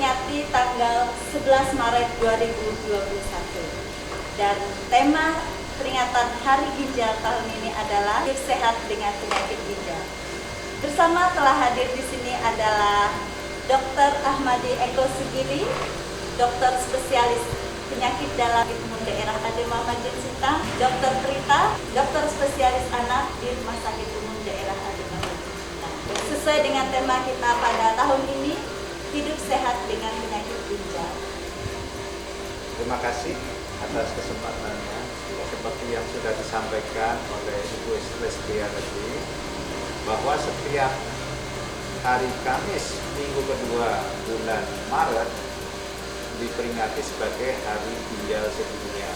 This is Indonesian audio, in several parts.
memperingati tanggal 11 Maret 2021. Dan tema peringatan Hari Ginjal tahun ini adalah hidup sehat dengan penyakit ginjal. Bersama telah hadir di sini adalah Dr. Ahmadi Eko Sugiri, dokter spesialis penyakit dalam umum daerah AD Muhammad Jun Sintang, Dr. Prita, dokter spesialis anak di Rumah Sakit Umum Daerah AD Muhammad Jun Sintang. Sesuai dengan tema kita pada tahun ini, hidup sehat dengan penyakit ginjal. Terima kasih atas kesempatannya. Seperti yang sudah disampaikan oleh Ibu Lestia tadi, bahwa setiap hari Kamis minggu kedua bulan Maret diperingati sebagai Hari Ginjal Sedunia.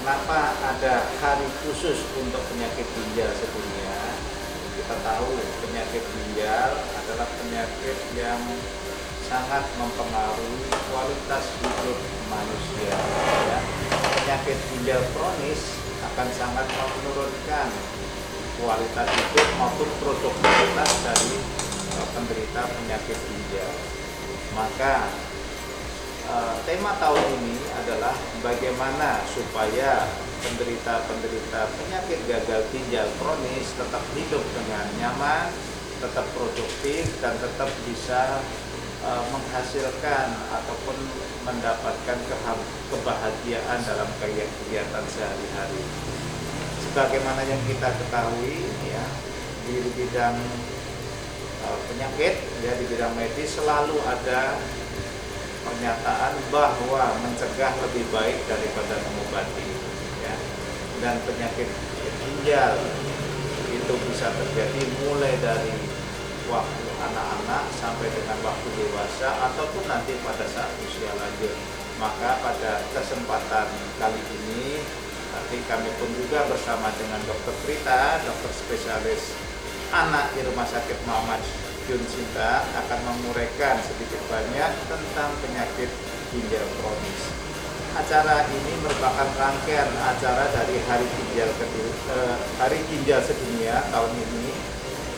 Kenapa ada hari khusus untuk penyakit ginjal sedunia? Kita tahu penyakit ginjal adalah penyakit yang sangat mempengaruhi kualitas hidup manusia. Ya. Penyakit ginjal kronis akan sangat menurunkan kualitas hidup maupun produktivitas dari penderita penyakit ginjal. Maka tema tahun ini adalah bagaimana supaya penderita penyakit gagal ginjal kronis tetap hidup dengan nyaman, tetap produktif, dan tetap bisa menghasilkan ataupun mendapatkan kebahagiaan dalam kegiatan sehari-hari. Sebagaimana yang kita ketahui, ya, di bidang penyakit, ya, di bidang medis selalu ada pernyataan bahwa mencegah lebih baik daripada mengobati, ya. Dan penyakit ginjal itu bisa terjadi mulai dari waktu anak-anak sampai dengan waktu dewasa ataupun nanti pada saat usia lanjut. Maka pada kesempatan kali ini nanti kami pun juga bersama dengan Dr. Prita, dokter spesialis anak di Rumah Sakit Muhammad Jun Sintang, akan menguraikan sedikit banyak tentang penyakit ginjal kronis. Acara ini merupakan rangkaian acara dari Hari Ginjal Sedunia tahun ini.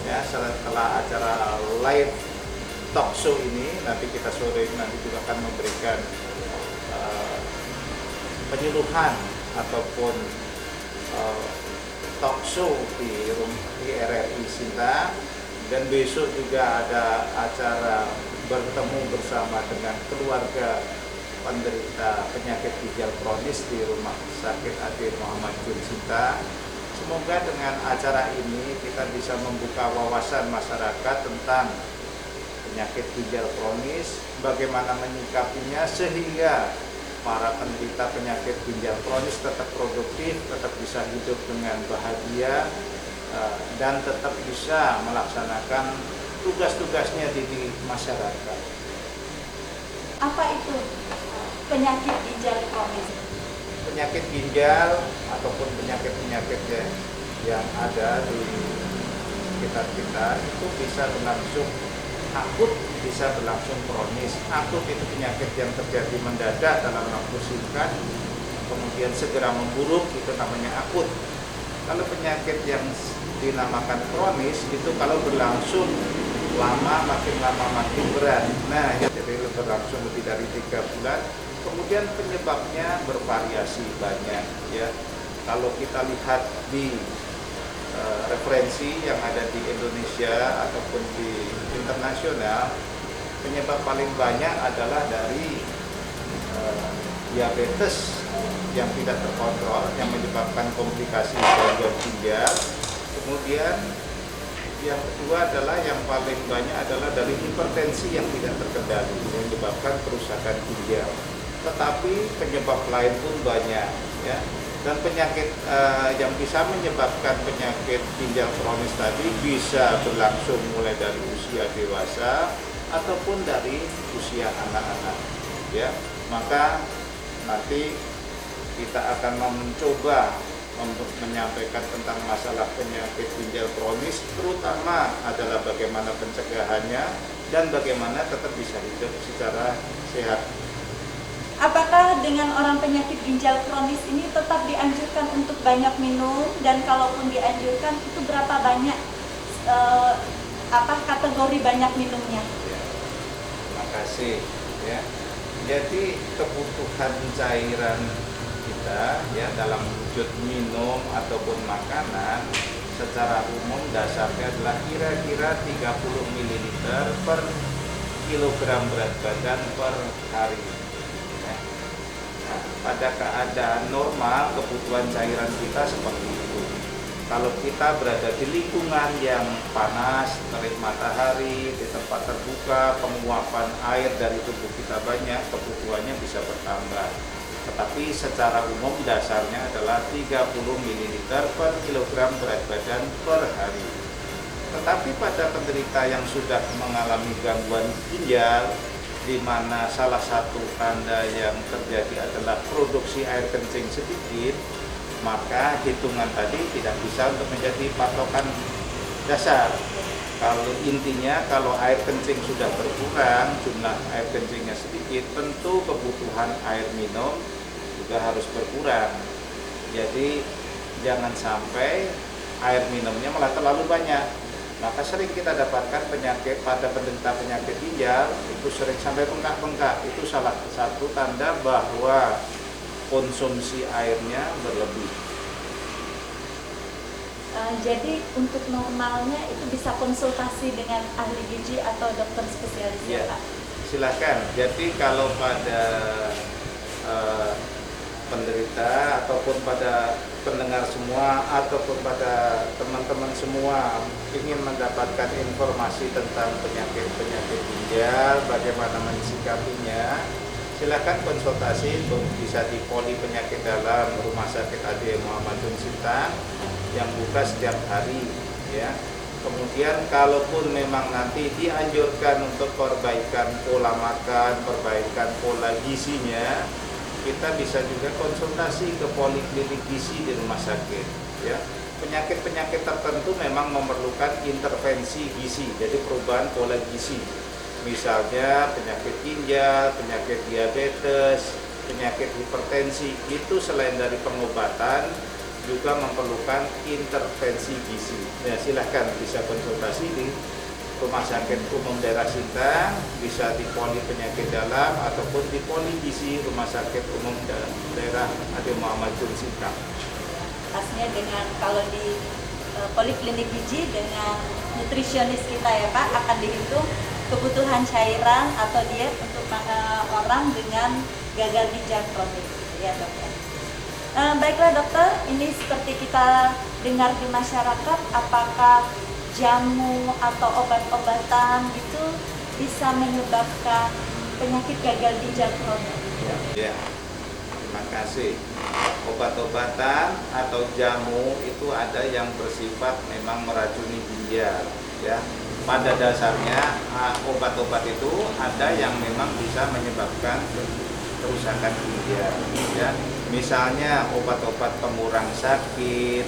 Ya, setelah acara live talk show ini, nanti kita sore nanti juga akan memberikan penyuluhan ataupun talk show di RRI Sintang. Dan besok juga ada acara bertemu bersama dengan keluarga penderita penyakit ginjal kronis di Rumah Sakit AD Muhammad Jun Sintang. Semoga dengan acara ini kita bisa membuka wawasan masyarakat tentang penyakit ginjal kronis, bagaimana menyikapinya sehingga para penderita penyakit ginjal kronis tetap produktif, tetap bisa hidup dengan bahagia, dan tetap bisa melaksanakan tugas-tugasnya di masyarakat. Apa itu penyakit ginjal kronis? Penyakit ginjal ataupun penyakit-penyakit yang ada di sekitar kita itu bisa berlangsung akut, bisa berlangsung kronis. Akut itu penyakit yang terjadi mendadak dalam waktu singkat, kemudian segera memburuk, itu namanya akut. Kalau penyakit yang dinamakan kronis itu kalau berlangsung lama, makin lama makin berat. Nah, jadi berlangsung lebih dari 3 bulan. Kemudian penyebabnya bervariasi banyak, ya. Kalau kita lihat di referensi yang ada di Indonesia ataupun di internasional, penyebab paling banyak adalah dari diabetes yang tidak terkontrol, yang menyebabkan komplikasi gangguan ginjal. Kemudian yang kedua adalah yang paling banyak adalah dari hipertensi yang tidak terkendali, yang menyebabkan kerusakan ginjal. Tetapi penyebab lain pun banyak, ya. Dan penyakit yang bisa menyebabkan penyakit ginjal kronis tadi bisa berlangsung mulai dari usia dewasa ataupun dari usia anak-anak, ya. Maka nanti kita akan mencoba untuk menyampaikan tentang masalah penyakit ginjal kronis, terutama adalah bagaimana pencegahannya dan bagaimana tetap bisa hidup secara sehat. Apakah dengan orang penyakit ginjal kronis ini tetap dianjurkan untuk banyak minum, dan kalaupun dianjurkan itu berapa banyak kategori banyak minumnya? Ya. Terima kasih. Ya, jadi kebutuhan cairan kita ya dalam wujud minum ataupun makanan secara umum dasarnya adalah kira-kira 30 ml per kilogram berat badan per hari. Ya. Nah, pada keadaan normal kebutuhan cairan kita seperti itu. Kalau kita berada di lingkungan yang panas, terik matahari, di tempat terbuka, penguapan air dari tubuh kita banyak, kebutuhannya bisa bertambah. Tetapi secara umum dasarnya adalah 30 ml per kilogram berat badan per hari. Tetapi pada penderita yang sudah mengalami gangguan ginjal, di mana salah satu tanda yang terjadi adalah produksi air kencing sedikit, maka hitungan tadi tidak bisa untuk menjadi patokan dasar. Kalau intinya kalau air kencing sudah berkurang, jumlah air kencingnya sedikit, tentu kebutuhan air minum juga harus berkurang. Jadi jangan sampai air minumnya malah terlalu banyak. Maka sering kita dapatkan penyakit pada penderita penyakit ginjal itu sering sampai bengkak-bengkak. Itu salah satu tanda bahwa konsumsi airnya berlebih. Jadi untuk normalnya itu bisa konsultasi dengan ahli gizi atau dokter spesialis ya, Pak? Silakan. Jadi kalau pada penderita ataupun pada pendengar semua ataupun pada teman-teman semua ingin mendapatkan informasi tentang penyakit-penyakit ginjal, bagaimana mensikapinya, silakan konsultasi bisa di Poli Penyakit Dalam Rumah Sakit AD Muhammad Tun Sintang yang buka setiap hari ya. Kemudian kalaupun memang nanti dianjurkan untuk perbaikan pola makan, perbaikan pola gizinya, kita bisa juga konsultasi ke poliklinik gizi di rumah sakit ya. Penyakit-penyakit tertentu memang memerlukan intervensi gizi, jadi perubahan pola gizi. Misalnya penyakit ginjal, penyakit diabetes, penyakit hipertensi, itu selain dari pengobatan juga memerlukan intervensi gizi. Ya, silahkan bisa konsultasi di Rumah Sakit Umum Daerah Sintang, bisa di Poli Penyakit Dalam ataupun di Poli Gizi Rumah Sakit Umum Daerah AD Muhammad Tun Sintang. Pastinya dengan kalau di poliklinik gizi dengan nutrisionis kita ya Pak akan dihitung kebutuhan cairan atau diet untuk orang dengan gagal ginjal kronik ya dokter. Baiklah dokter, ini seperti kita dengar di masyarakat, apakah jamu atau obat-obatan itu bisa menyebabkan penyakit gagal ginjal kronik? Ya, terima kasih. Obat-obatan atau jamu itu ada yang bersifat memang meracuni ginjal ya. Pada dasarnya obat-obat itu ada yang memang bisa menyebabkan kerusakan ginjal ya. Misalnya obat-obat pengurang sakit,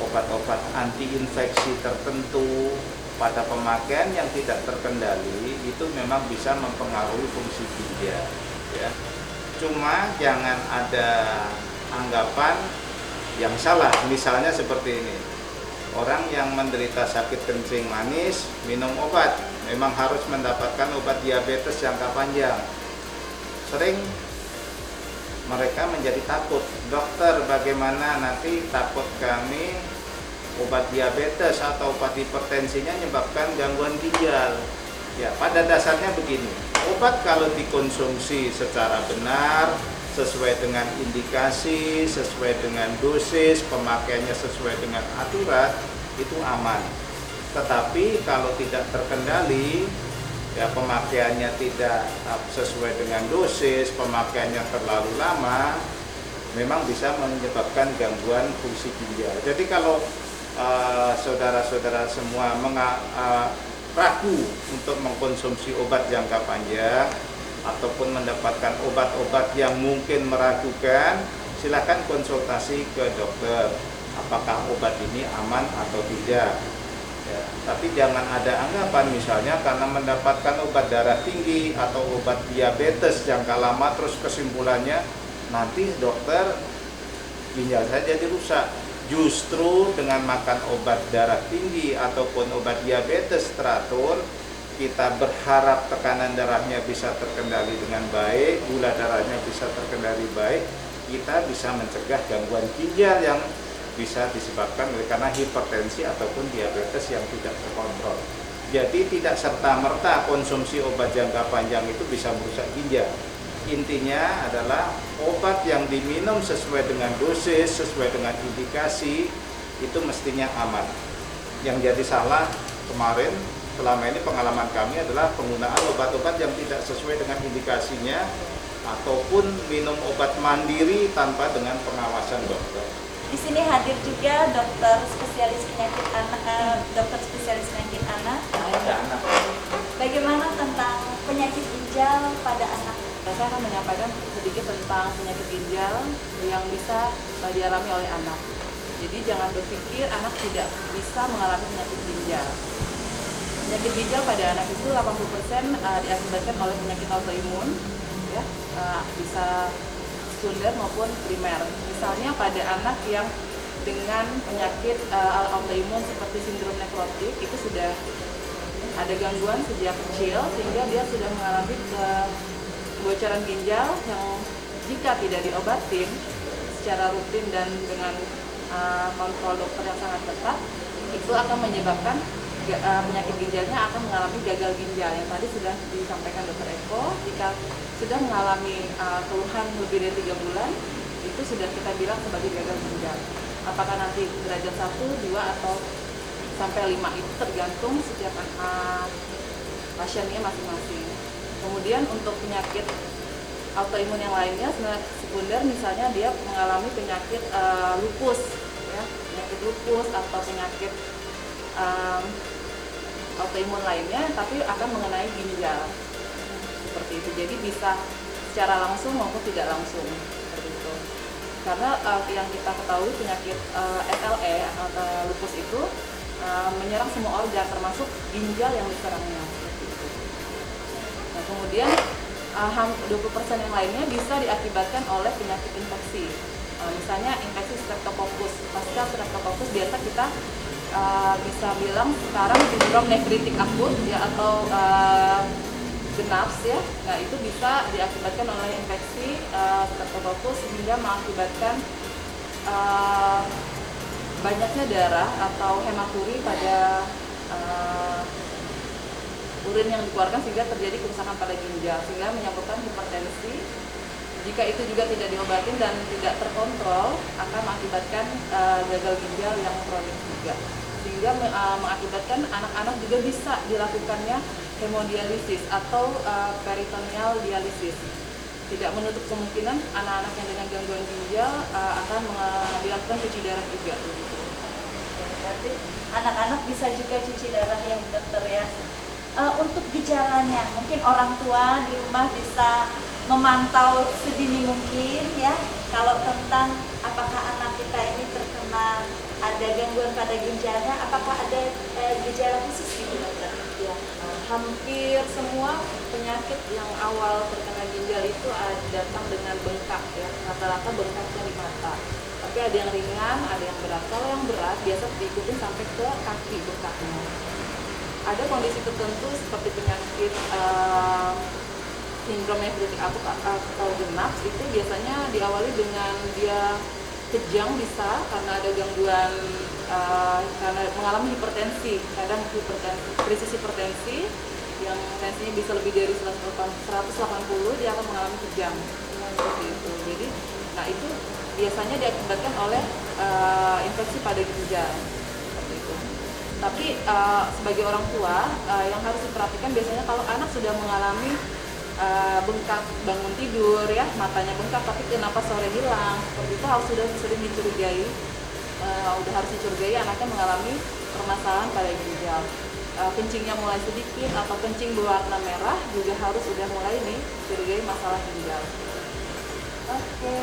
obat-obat anti-infeksi tertentu pada pemakaian yang tidak terkendali itu memang bisa mempengaruhi fungsi ginjal ya. Cuma jangan ada anggapan yang salah, misalnya seperti ini. Orang yang menderita sakit kencing manis minum obat, memang harus mendapatkan obat diabetes jangka panjang. Sering mereka menjadi takut, dokter bagaimana nanti takut kami obat diabetes atau obat hipertensinya menyebabkan gangguan ginjal. Ya, pada dasarnya begini, obat kalau dikonsumsi secara benar, sesuai dengan indikasi, sesuai dengan dosis, pemakaiannya sesuai dengan aturan, itu aman. Tetapi kalau tidak terkendali, ya pemakaiannya tidak sesuai dengan dosis, pemakaiannya terlalu lama, memang bisa menyebabkan gangguan fungsi ginjal. Jadi kalau saudara-saudara semua ragu untuk mengkonsumsi obat jangka panjang ataupun mendapatkan obat-obat yang mungkin meragukan, silakan konsultasi ke dokter apakah obat ini aman atau tidak ya. Tapi jangan ada anggapan misalnya karena mendapatkan obat darah tinggi atau obat diabetes jangka lama terus kesimpulannya nanti dokter ginjal saya jadi rusak. Justru dengan makan obat darah tinggi ataupun obat diabetes teratur kita berharap tekanan darahnya bisa terkendali dengan baik, gula darahnya bisa terkendali baik, kita bisa mencegah gangguan ginjal yang bisa disebabkan oleh karena hipertensi ataupun diabetes yang tidak terkontrol. Jadi tidak serta-merta konsumsi obat jangka panjang itu bisa merusak ginjal. Intinya adalah obat yang diminum sesuai dengan dosis, sesuai dengan indikasi, itu mestinya aman. Yang jadi salah kemarin, selama ini pengalaman kami adalah penggunaan obat-obat yang tidak sesuai dengan indikasinya ataupun minum obat mandiri tanpa dengan pengawasan dokter. Di sini hadir juga dokter spesialis penyakit anak, Ada anak. Bagaimana tentang penyakit ginjal pada anak? Saya akan menyampaikan sedikit tentang penyakit ginjal yang bisa dialami oleh anak. Jadi jangan berpikir anak tidak bisa mengalami penyakit ginjal. Penyakit ginjal pada anak itu 80% diakibatkan oleh penyakit autoimun, ya, bisa sekunder maupun primer. Misalnya pada anak yang dengan penyakit autoimun seperti sindrom nekrotik itu sudah ada gangguan sejak kecil sehingga dia sudah mengalami kebocoran ginjal yang jika tidak diobatin secara rutin dan dengan kontrol dokter yang sangat ketat itu akan menyebabkan penyakit ginjalnya akan mengalami gagal ginjal yang tadi sudah disampaikan Dr. Eko. Jika sudah mengalami keluhan lebih dari 3 bulan itu sudah kita bilang sebagai gagal ginjal. Apakah nanti derajat 1, 2 atau sampai 5 itu tergantung setiap pasiennya masing-masing. Kemudian untuk penyakit autoimun yang lainnya sekunder misalnya dia mengalami penyakit lupus, ya, penyakit lupus atau penyakit autoimun lainnya tapi akan mengenai ginjal seperti itu. Jadi bisa secara langsung maupun tidak langsung seperti itu. Karena yang kita ketahui penyakit SLE atau lupus itu menyerang semua organ termasuk ginjal yang diserangnya. Nah, kemudian 20% yang lainnya bisa diakibatkan oleh penyakit infeksi. Misalnya infeksi streptococcus. Pasca streptococcus biasa kita bisa bilang sekarang sindrom nefritik akut ya atau GENAPS ya. Nah, itu bisa diakibatkan oleh infeksi streptococcus sehingga mengakibatkan banyaknya darah atau hematuri pada urin yang dikeluarkan sehingga terjadi kerusakan pada ginjal sehingga menyebabkan hipertensi. Jika itu juga tidak diobatin dan tidak terkontrol akan mengakibatkan gagal ginjal yang kronis juga sehingga mengakibatkan anak-anak juga bisa dilakukannya hemodialisis atau peritoneal dialisis. Tidak menutup kemungkinan anak-anak yang dengan gangguan ginjal akan dilakukan cuci darah juga. Berarti anak-anak bisa juga cuci darah yang dokter ya. Untuk gejalanya, mungkin orang tua di rumah bisa memantau sedini mungkin ya. Kalau tentang apakah anak kita ini terkena ada gangguan pada ginjalnya, apakah ada gejala khusus gitu dokter? Ya, hampir semua penyakit yang awal terkena ginjal itu datang dengan bengkak ya, rata-rata bengkaknya di mata. Tapi ada yang ringan, ada yang berat. Kalau yang berat biasa diikutin sampai ke kaki bengkaknya. Ada kondisi tertentu seperti penyakit sindrom nefritik akut atau GENAPS itu biasanya diawali dengan dia kejang bisa karena ada gangguan karena mengalami hipertensi, kadang krisis hipertensi yang tensinya bisa lebih dari 180 dia akan mengalami kejang seperti itu. Jadi, nah itu biasanya diakibatkan oleh infeksi pada ginjal seperti itu. Tapi sebagai orang tua yang harus diperhatikan biasanya kalau anak sudah mengalami bengkak bangun tidur ya, matanya bengkak tapi kenapa sore hilang, seperti itu harus sudah sering dicurigai, udah harus dicurigai anaknya mengalami permasalahan pada ginjal. Kencingnya mulai sedikit atau kencing berwarna merah juga harus sudah mulai nih curigai masalah ginjal. Oke,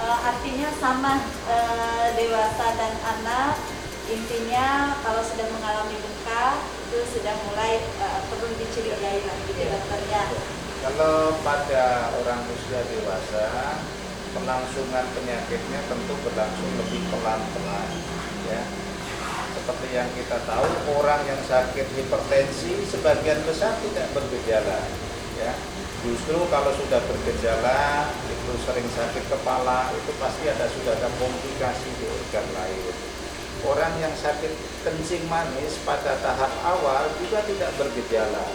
artinya sama dewasa dan anak, intinya kalau sudah mengalami bengkak itu sudah mulai perlu dicurigai lah gitu dokternya. Kalau pada orang usia dewasa, pelangsungan penyakitnya tentu berlangsung lebih pelan-pelan, ya. seperti yang kita tahu, orang yang sakit hipertensi sebagian besar tidak bergejala, ya. Justru kalau sudah bergejala, itu sering sakit kepala, itu pasti sudah ada komplikasi di organ lain. Orang yang sakit kencing manis pada tahap awal juga tidak bergejala,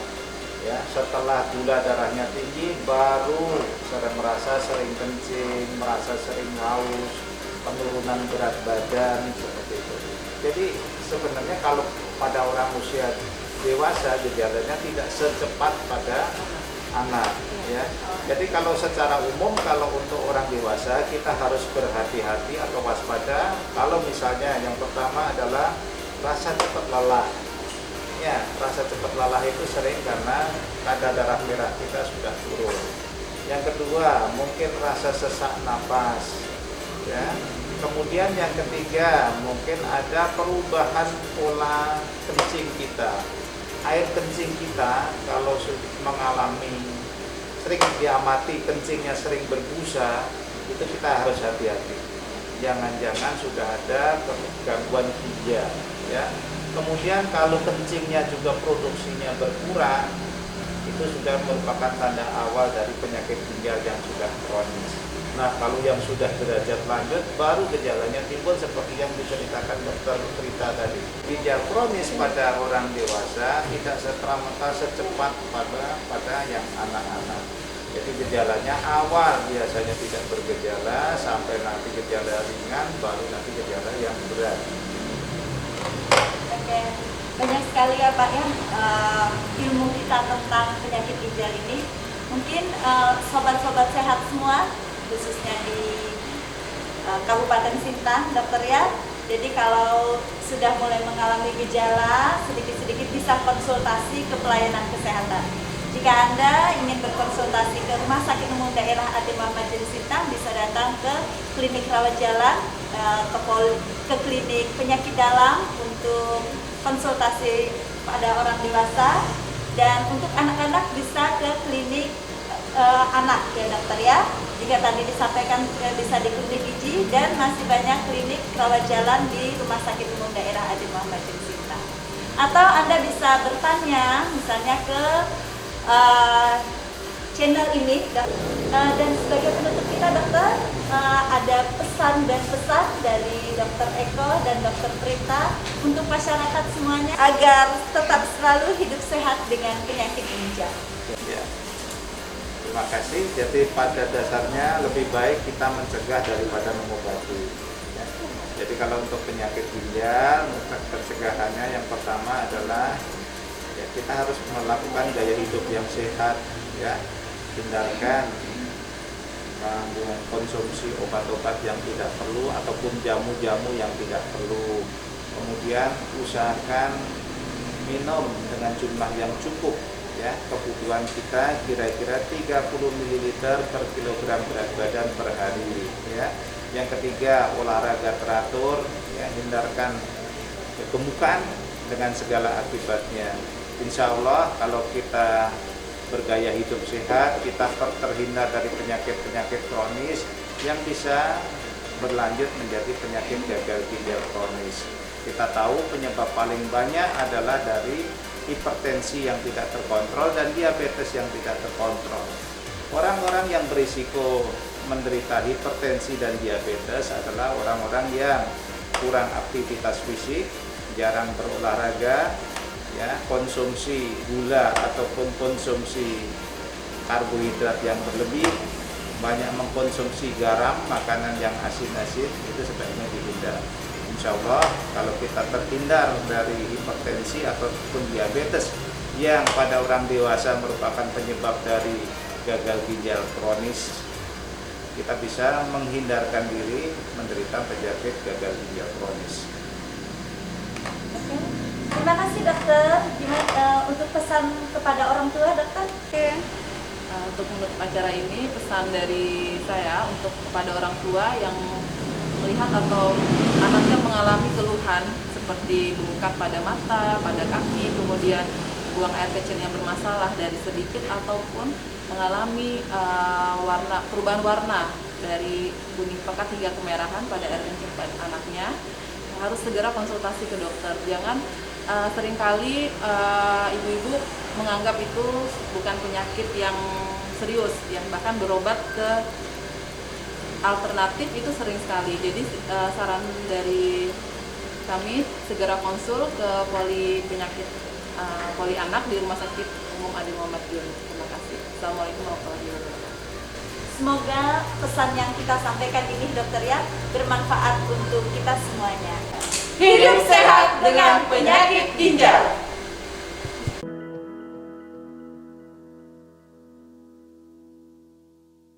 ya. Setelah gula darahnya tinggi, baru merasa sering kencing, merasa sering haus, penurunan berat badan seperti itu. Jadi sebenarnya kalau pada orang usia dewasa gejalanya tidak secepat pada anak, ya. Jadi kalau secara umum, kalau untuk orang dewasa kita harus berhati-hati atau waspada. Kalau misalnya yang pertama adalah rasa cepat lelah. Ya, rasa cepat lelah itu sering karena kadar darah merah kita sudah turun. Yang kedua, mungkin rasa sesak napas, ya. Kemudian yang ketiga, mungkin ada perubahan pola kencing kita. Air kencing kita kalau mengalami sering diamati kencingnya sering berbusa, itu kita harus hati-hati. Jangan-jangan sudah ada gangguan ginjal, ya. Kemudian kalau kencingnya juga produksinya berkurang, itu sudah merupakan tanda awal dari penyakit ginjal yang sudah kronis. Nah, kalau yang sudah derajat lanjut, baru gejalanya timbul seperti yang diceritakan dokter Rita tadi. Ginjal kronis pada orang dewasa tidak serta-merta secepat pada yang anak-anak. Jadi gejalanya awal biasanya tidak bergejala, sampai nanti gejala ringan, baru nanti gejala yang berat. Oke, banyak sekali ya Pak ya ilmu kita tentang penyakit ginjal ini. Mungkin sobat-sobat sehat semua, khususnya di Kabupaten Sintang, dokter ya. Jadi kalau sudah mulai mengalami gejala, sedikit-sedikit bisa konsultasi ke pelayanan kesehatan. Jika Anda ingin berkonsultasi ke Rumah Sakit Umum Daerah Ade Muhammad Sintang, bisa datang ke klinik rawat jalan, ke klinik penyakit dalam untuk konsultasi pada orang dewasa, dan untuk anak-anak bisa ke klinik anak ya dokter ya. Jika tadi disampaikan bisa di klinik gizi, dan masih banyak klinik rawat jalan di Rumah Sakit Umum Daerah Ade Muhammad Sintang. Atau Anda bisa bertanya misalnya ke channel ini, dan sebagai penutup kita dokter, ada pesan dan pesan dari dokter Eko dan dokter Prita untuk masyarakat semuanya agar tetap selalu hidup sehat dengan penyakit ginjal. Ya. Terima kasih. Jadi pada dasarnya lebih baik kita mencegah daripada mengobati. Ya. Jadi kalau untuk penyakit ginjal, pencegahannya yang pertama adalah ya, kita harus melakukan gaya hidup yang sehat, ya. Hindarkan konsumsi obat-obat yang tidak perlu ataupun jamu-jamu yang tidak perlu. Kemudian usahakan minum dengan jumlah yang cukup, ya. Kebutuhan kita kira-kira 30 ml per kilogram berat badan per hari, ya. Yang ketiga, olahraga teratur, ya. Hindarkan kegemukan dengan segala akibatnya. Insya Allah kalau kita bergaya hidup sehat, kita terhindar dari penyakit-penyakit kronis yang bisa berlanjut menjadi penyakit gagal ginjal kronis. Kita tahu penyebab paling banyak adalah dari hipertensi yang tidak terkontrol dan diabetes yang tidak terkontrol. Orang-orang yang berisiko menderita hipertensi dan diabetes adalah orang-orang yang kurang aktivitas fisik, jarang berolahraga, ya, konsumsi gula ataupun konsumsi karbohidrat yang berlebih, banyak mengkonsumsi garam, makanan yang asin-asin, itu sebaiknya dihindar. Insya Allah kalau kita terhindar dari hipertensi ataupun diabetes yang pada orang dewasa merupakan penyebab dari gagal ginjal kronis, kita bisa menghindarkan diri menderita penyakit gagal ginjal kronis. Terima kasih dokter. Gimana untuk pesan kepada orang tua dokter? Untuk menutup acara ini, pesan dari saya untuk kepada orang tua yang melihat atau anaknya mengalami keluhan seperti bengkak pada mata, pada kaki, kemudian buang air kecil yang bermasalah dari sedikit ataupun mengalami perubahan warna dari kuning pekat hingga kemerahan pada air kencing pada anaknya. harus segera konsultasi ke dokter. Jangan seringkali ibu-ibu menganggap itu bukan penyakit yang serius, yang bahkan berobat ke alternatif itu sering sekali. Jadi saran dari kami segera konsul ke poli penyakit poli anak di Rumah Sakit Umum Adi Muhammad Yun. Terima kasih. Assalamualaikum warahmatullahi wabarakatuh. Semoga pesan yang kita sampaikan ini dokter ya bermanfaat untuk kita semuanya. Hidup sehat dengan penyakit ginjal.